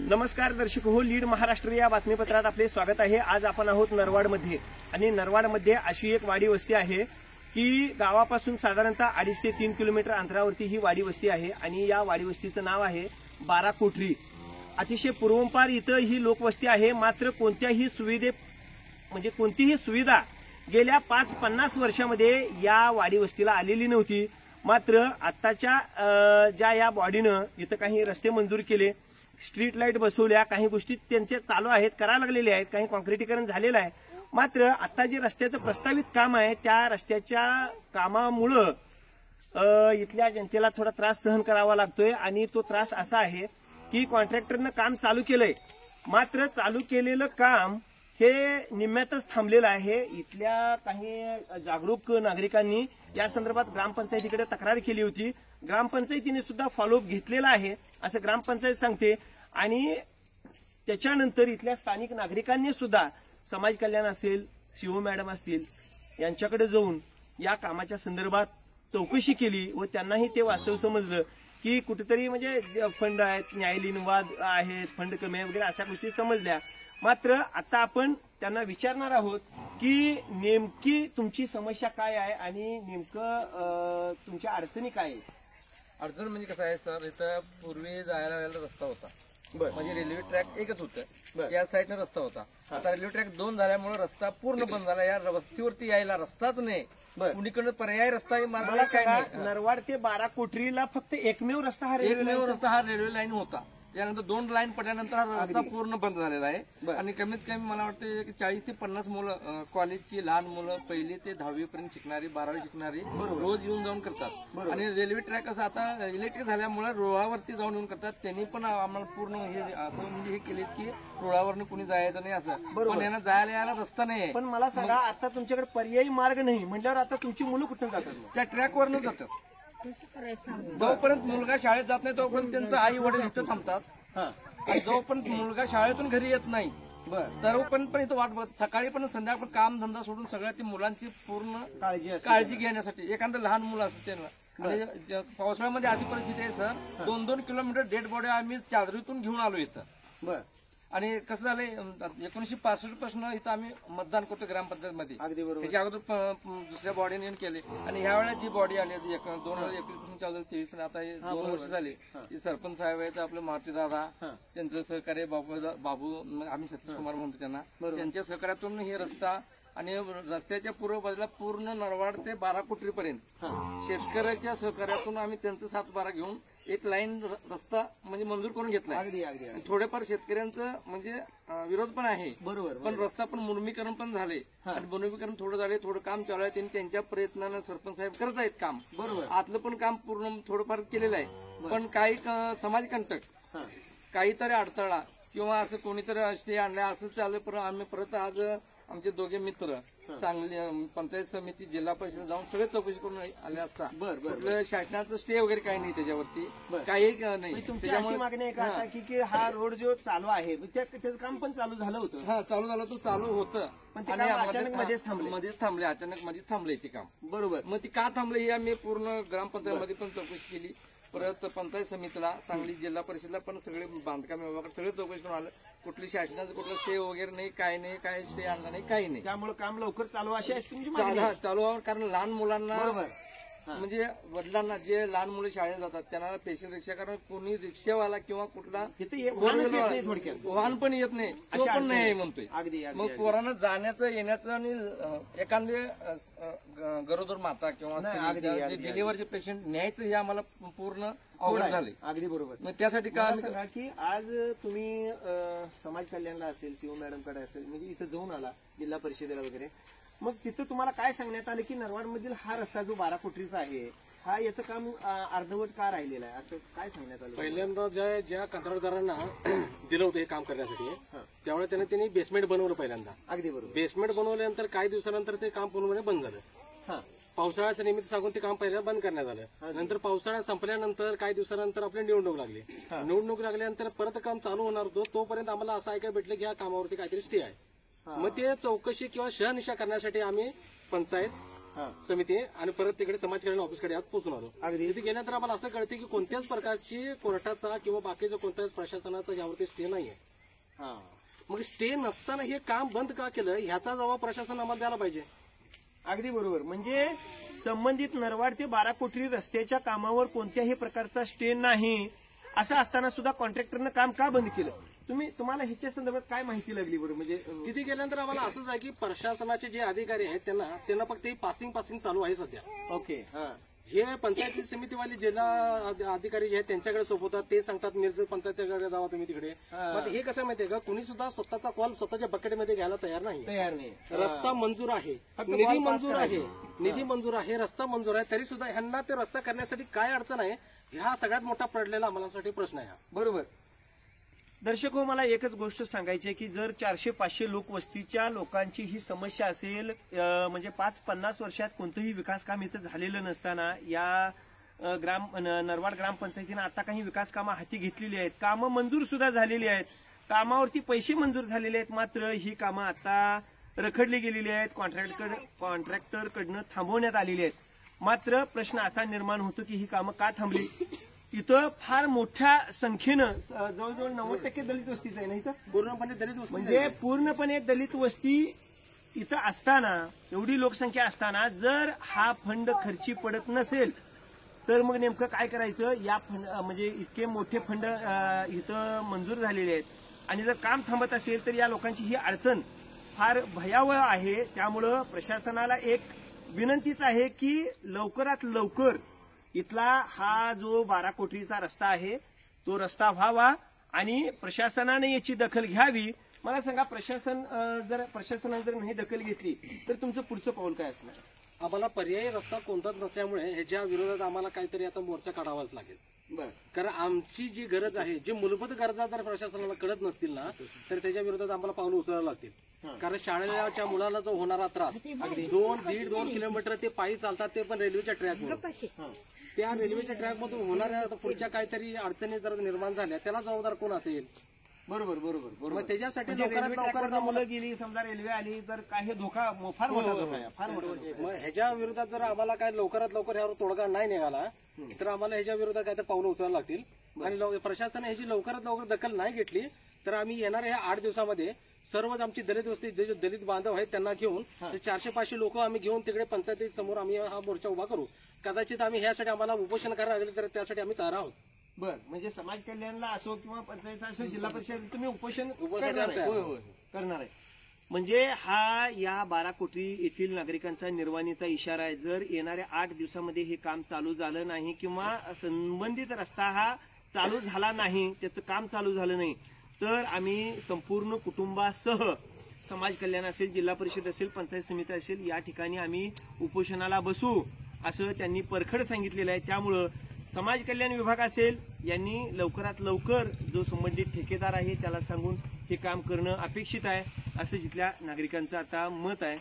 नमस्कार दर्शक हो, लीड महाराष्ट्र या बातमीपत्रात आपले स्वागत आहे। आज आपण आहोत नरवाडमध्ये आणि नरवाडमध्ये अशी एक वाडी वस्ती आहे की गावापासून साधारणतः 2.5 ते 3 किलोमीटर अंतरावरती ही वाडी वस्ती आहे आणि या वाडी वस्तीचं नाव आहे 12 कोठरी। अतिशय पूर्वंपार इथं ही लोकवस्ती आहे, मात्र कोणत्याही सुविधा गेल्या 5-50 वर्षामध्ये या वाडी वस्तीला आलेली नव्हती। मात्र आत्ताच्या ज्या या बॉडीनं इथं काही रस्ते मंजूर केले, स्ट्रीट लाईट बसवल्या, काही गोष्टी त्यांचे चालू आहेत, करायला लागलेले आहेत, काही कॉन्क्रिटीकरण झालेलं आहे। मात्र आता जे रस्त्याचं प्रस्तावित काम आहे त्या रस्त्याच्या कामामुळं इथल्या जनतेला थोडा त्रास सहन करावा लागतोय आणि तो त्रास असा आहे की कॉन्ट्रॅक्टरनं काम चालू केलंय, मात्र चालू केलेलं काम हे निम्म्यातच थांबलेलं आहे। इथल्या काही जागरूक नागरिकांनी या संदर्भात ग्रामपंचायतीकडे तक्रार केली होती। ग्रामपंचायतीने सुद्धा फॉलोअप घेतलेला आहे असं ग्रामपंचायत सांगते आणि त्याच्यानंतर इथल्या स्थानिक नागरिकांनी सुद्धा समाज कल्याण असेल, सीओ मॅडम असतील यांच्याकडे जाऊन या कामाच्या संदर्भात चौकशी केली व त्यांनाही ते वास्तव समजलं की कुठेतरी म्हणजे फंड आहेत, न्यायालयीन वाद आहेत, फंड कमी आहे वगैरे अशा गोष्टी समजल्या। मात्र आता आपण त्यांना विचारणार आहोत की नेमकी तुमची समस्या काय आहे आणि नेमकं तुमच्या अडचणी काय आहेत। अडचण म्हणजे कसं आहे सर, इथं पूर्वी जायला रस्ता होता, म्हणजे रेल्वे ट्रॅक एकच होतं, या साईडने रस्ता होता। आता रेल्वे ट्रॅक 2 झाल्यामुळे रस्ता पूर्ण बंद झाला, या वस्तीवरती यायला रस्ताच नाही, कुणीकडे पर्याय रस्ता मार्ग काय नाही। नरवाड ते 12 कोठरीला फक्त एकमेव रस्ता हा रेल्वे लाईन होता, त्यानंतर 2 लाईन पडल्यानंतर हा रस्ता पूर्ण बंद झालेला आहे आणि कमीत कमी मला वाटतं की 40 ते 50 मुलं कॉलेजची लहान मुलं 1ली ते 10वी पर्यंत शिकणारी, 12वी शिकणारी रोज येऊन जाऊन करतात। आणि रेल्वे ट्रॅक असं आता इलेक्ट्रिक झाल्यामुळे रुळावरती जाऊन येऊन करतात। त्यांनी पण आम्हाला पूर्ण हे असं म्हणजे हे केले की रुळावरनं कुणी जायचं नाही असं, पण यांना जायला यायला रस्ता नाही। पण मला सांगा, आता तुमच्याकडे पर्यायी मार्ग नाही म्हटल्यावर आता तुमची मुलं कुठून जातात? त्या ट्रॅकवरनं जातात। जोपर्यंत मुलगा शाळेत जात नाही तोपर्यंत त्यांचं आई वडील इथं थांबतात आणि जोपर्यंत मुलगा शाळेतून घरी येत नाही तोपर्यंत पण इथं वाट बघत, सकाळी पण संध्याकाळी पण काम धंदा सोडून सगळ्या ती मुलांची पूर्ण काळजी घेण्यासाठी एखादं लहान मुलं असतं त्यांना। आणि पावसाळ्यामध्ये अशी परिस्थिती आहे सर, 2-2 किलोमीटर डेड बॉडी आम्ही चादरीतून घेऊन आलो इथं। आणि कसं झालंय, 1965 पासून इथं आम्ही मतदान करतो ग्रामपंचायतमध्ये, त्याच्या अगोदर दुसऱ्या बॉडीने येऊन केले आणि ह्या वेळेला जी बॉडी आली 2021 पासून 2023 पण आता 2 वर्ष झाली। सरपंच साहेब आहेत आपले मारुती दादा, त्यांचं सहकार्य बाबू आम्ही सतीश कुमार म्हणतो त्यांना, त्यांच्या सहकार्यातून हे रस्ता आणि रस्त्याच्या पूर्व बाजूला पूर्ण नरवाड ते 12 कोठरी पर्यंत शेतकऱ्याच्या सहकार्यातून आम्ही त्यांचं 7-12 घेऊन एक लाईन रस्ता म्हणजे मंजूर करून घेतला। थोडेफार शेतकऱ्यांचं म्हणजे विरोध पण आहे, पण रस्ता पण मुर्मीकरण पण झाले आणि मुर्मीकरण थोडं झाले, थोडं काम चालू आहे, त्यांनी त्यांच्या प्रयत्नानं सरपंच साहेब करत आहेत काम, आतलं पण काम पूर्ण थोडंफार केलेलं आहे। पण काही समाजकंटक काहीतरी अडथळा किंवा असं कोणीतरी स्टे आणलाय असं चालू, पण आम्ही परत आज आमचे दोघे मित्र सांगली पंचायत समिती, जिल्हा परिषद जाऊन सगळे चौकशी करून आले असता कुठलं शासनाचं स्टे वगैरे काही नाही, त्याच्यावरती काही नाही। तुमची अशी मागणी आहे का की हा रोड जो चालू आहे त्याचं काम पण चालू झालं होतं? हा, चालू झालं, तो चालू होतं आणि अचानक मध्येच थांबले, अचानक मध्येच थांबले ते काम। मग ती का थांबले हे आम्ही पूर्ण ग्रामपंचायतमध्ये पण चौकशी केली, परत पंचायत समितीला, सांगली जिल्हा परिषदला पण सगळे बांधकाम विभागात सगळे चौकशी करून आलं, कुठली शासनाचं कुठलं स्टे वगैरे नाही, काय नाही, काय स्टे आणला नाही, काही नाही। त्यामुळे काम लवकर चालू अशी चालू व्हावं, कारण लहान मुलांना म्हणजे वडिलांना जे लहान मुलं शाळेत जातात त्यांना स्पेशल रिक्षा, कारण कोणी रिक्षावाला किंवा कुठला वाहन पण येत नाही, तो पण नाही म्हणतोय। मग पोरांना जाण्याचं येण्याचं आणि एखादे गरोदर माता किंवा डिलिव्हरचे पेशंट न्यायचं हे आम्हाला पूर्ण अवघड झाले। अगदी बरोबर। मग त्यासाठी काय सांगा की आज तुम्ही समाज कल्याणला असेल, सीओ मॅडमकडे असेल, म्हणजे इथं जाऊन आला जिल्हा परिषदेला वगैरे, मग तिथं तुम्हाला काय सांगण्यात आलं की नरवाड मधील हा रस्ता जो 12 कोठरीचा आहे हा याचं काम अर्धवट का राहिलेलं आहे असं काय सांगण्यात आलं? पहिल्यांदा ज्या कंत्राटदारांना दिलं होतं हे काम करण्यासाठी त्यावेळेस त्यांनी बेसमेंट बनवलं पहिल्यांदा। अगदी बरोबर। बेसमेंट बनवल्यानंतर काही दिवसानंतर ते काम पूर्णपणे बंद झालं। पावसाळ्याचं निमित्त सांगून ते काम पहिल्यांदा बंद करण्यात आलं। नंतर पावसाळा संपल्यानंतर काही दिवसानंतर आपली निवडणूक लागली, निवडणूक लागल्यानंतर परत काम चालू होणार होतं, तोपर्यंत आम्हाला असं ऐकायला भेटलं की या कामावरती काहीतरी स्टे आहे। मग ते चौकशी किंवा शहनिशा करण्यासाठी आम्ही पंचायत समिती आणि परत तिकडे समाज कल्याण ऑफिसकडे आज पोहोचून आलो. अगदी. तिथे गेल्यानंतर आम्हाला असं कळते की कोणत्याच प्रकारची कोर्टाचा किंवा बाकीच्या कोणत्याच प्रशासनाचा यावरती स्टे नाहीये. मग स्टे नसताना हे काम बंद का केलं ह्याचा जबाब प्रशासन आम्हाला द्यायला पाहिजे. अगदी बरोबर. म्हणजे संबंधित नरवाड ते बाराकोटरी रस्त्याच्या कामावर कोणत्याही प्रकारचा स्टे नाही असं असताना सुद्धा कॉन्ट्रॅक्टरनं काम का बंद केलं? तुम्हाला ह्याच्या संदर्भात काय माहिती लागली बरं? म्हणजे तिथे गेल्यानंतर आम्हाला असंच आहे की प्रशासनाचे जे अधिकारी आहेत त्यांना फक्त पासिंग चालू आहे सध्या. ओके. हे पंचायती समितीवाले जिल्हा अधिकारी जे आहेत त्यांच्याकडे सोपवतात. ते सांगतात मिरज पंचायतीकडे जावा तुम्ही तिकडे. मग हे कसं माहितीये का कुणी सुद्धा स्वतःचा कॉल स्वतःच्या बकेटमध्ये घ्यायला तयार नाही. रस्ता मंजूर आहे, निधी मंजूर आहे, रस्ता मंजूर आहे, तरी सुद्धा ह्यांना ते रस्ता करण्यासाठी काय अडचण आहे हा सगळ्यात मोठा पडलेला आम्हाला प्रश्न आहे. बरोबर. दर्शक हो, मला एकच गोष्ट सांगायची आहे की जर 400-500 लोकवस्तीच्या लोकांची ही समस्या असेल, म्हणजे 5-50 वर्षात कोणतंही विकास काम इथं झालेलं नसताना या नरवाड ग्रामपंचायतीनं आता काही विकास कामं हाती घेतलेली आहेत, कामं मंजूर सुद्धा झालेली आहेत, कामावरती पैसे मंजूर झालेले आहेत, मात्र ही कामं आता रखडली गेलेली आहेत, कॉन्ट्रॅक्टरकडनं थांबवण्यात आलेली आहेत. मात्र प्रश्न असा निर्माण होतो की ही कामं का थांबली? इथं फार मोठ्या संख्येनं जवळजवळ 90% दलित वस्तीच आहे ना इथं. पूर्णपणे दलित वस्ती म्हणजे पूर्णपणे दलित वस्ती इथं असताना, एवढी लोकसंख्या असताना जर हा फंड खर्ची पडत नसेल तर मग नेमकं काय करायचं? या फंड म्हणजे इतके मोठे फंड इथं मंजूर झालेले आहेत आणि जर काम थांबत असेल तर या लोकांची ही अडचण फार भयावह आहे. त्यामुळं प्रशासनाला एक विनंतीच आहे की लवकरात लवकर इथला हा जो 12 कोटीचा रस्ता आहे तो रस्ता व्हावा आणि प्रशासनाने याची दखल घ्यावी. मला सांगा, प्रशासनाने जर नाही दखल घेतली तर तुमचं पुढचं पाऊल काय असणार? आम्हाला पर्यायी रस्ता कोणताच नसल्यामुळे ह्याच्या विरोधात आम्हाला काहीतरी आता मोर्चा काढावाच लागेल. बरं. कारण आमची जी गरज आहे, जी मूलभूत गरजा जर प्रशासनाला कळत नसतील ना तर त्याच्या विरोधात आम्हाला पाऊल उचलायला लागतील. कारण शाळेच्या मुलाला जो होणारा त्रास 2-1.5-2 किलोमीटर ते पायी चालतात, ते पण रेल्वेच्या ट्रॅकवर. त्या रेल्वेच्या ट्रॅकमधून होणाऱ्या पुढच्या काहीतरी अडचणी जर निर्माण झाल्या त्याला जबाबदार कोण असेल? बरोबर. मग त्याच्यासाठी लवकरात लवकर मुलं गेली, समजा रेल्वे आली तर काही धोका, फार मोठा धोका आहे, फार मोठा धोका. मग ह्याच्या विरोधात जर आम्हाला काय लवकरात लवकर ह्यावर तोडगा नाही निघाला तर आम्हाला ह्याच्या विरोधात काय तर पावलं उचलायला लागतील. आणि प्रशासनाने ह्याची लवकरात लवकर दखल नाही घेतली तर आम्ही येणाऱ्या ह्या 8 दिवसामध्ये सर्वच आमची दलित वस्ती जे दलित बांधव आहेत त्यांना घेऊन 400-500 लोक आम्ही घेऊन तिकडे पंचायती समोर आम्ही हा मोर्चा उभा करू. कदाचित आम्ही ह्यासाठी आम्हाला उपोषण करायला लागले तर त्यासाठी आम्ही तयार आहोत. बरं. म्हणजे समाज कल्याणला असो किंवा पंचायत असो, जिल्हा परिषद, तुम्ही उपोषण करणार आहे. म्हणजे हा या 12 कोटी येथील नागरिकांचा निर्वाणीचा इशारा आहे. जर येणाऱ्या 8 दिवसामध्ये हे काम चालू झालं नाही किंवा संबंधित रस्ता हा चालू झाला नाही, त्याचं काम चालू झालं नाही तर आम्ही संपूर्ण कुटुंबासह समाज कल्याण असेल, जिल्हा परिषद असेल, पंचायत समिती असेल, या ठिकाणी आम्ही उपोषणाला बसू असं त्यांनी परखड सांगितलेलं आहे. त्यामुळं समाज कल्याण विभाग असेल यांनी लवकरात लवकर जो संबंधित ठेकेदार आहे त्याला सांगून हे काम करणं अपेक्षित आहे असं जिथल्या नागरिकांचं आता मत आहे.